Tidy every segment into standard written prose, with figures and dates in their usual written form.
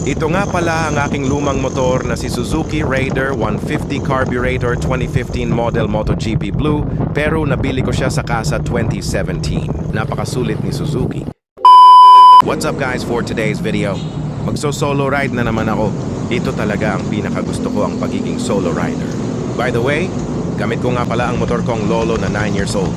Ito nga pala ang aking lumang motor na si Suzuki Raider 150 Carburetor 2015 model MotoGP Blue, pero nabili ko siya sa kasa 2017. Napakasulit ni Suzuki. What's up guys, for today's video? Magso-solo ride na naman ako. Ito talaga ang pinakagusto ko, ang pagiging solo rider. By the way, gamit ko nga pala ang motor kong lolo na 9 years old,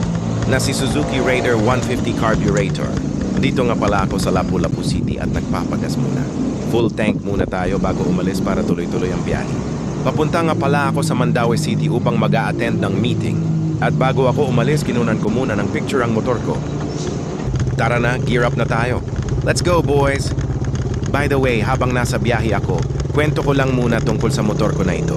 na si Suzuki Raider 150 Carburetor. Dito nga pala ako sa Lapu-Lapu City at nagpapagas muna. Full tank muna tayo bago umalis para tuloy-tuloy ang biyahe. Papunta nga pala ako sa Mandaue City upang mag-a-attend ng meeting. At bago ako umalis, kinunan ko muna ng picture ang motor ko. Tara na, gear up na tayo. Let's go boys! By the way, habang nasa biyahe ako, kwento ko lang muna tungkol sa motor ko na ito.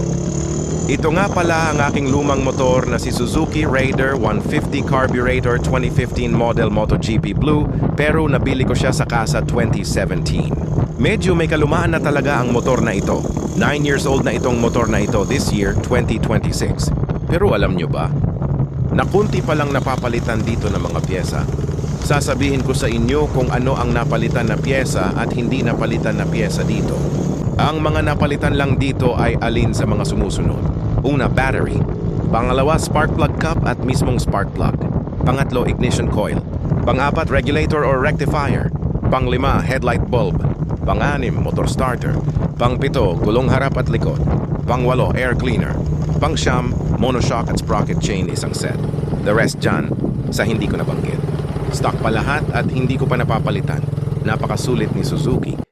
Ito nga pala ang aking lumang motor na si Suzuki Raider 150 Carburetor 2015 model MotoGP Blue, pero nabili ko siya sa kasa 2017. Medyo may kalumaan na talaga ang motor na ito. 9 years old na itong motor na ito this year, 2026. Pero alam nyo ba, nakunti pa lang napapalitan dito ng mga pyesa. Sasabihin ko sa inyo kung ano ang napalitan na pyesa at hindi napalitan na pyesa dito. Ang mga napalitan lang dito ay alin sa mga sumusunod. Una, battery. Pangalawa, spark plug cup at mismong spark plug. Pangatlo, ignition coil. Pang-apat, regulator or rectifier. Pang-lima, headlight bulb. Pang-anim, motor starter. Pang-pito, gulong harap at likod. Pang-walo, air cleaner. Pang-siyam, monoshock at sprocket chain isang set. The rest dyan, sa hindi ko nabanggit. Stock pa lahat at hindi ko pa napapalitan. Napakasulit ni Suzuki.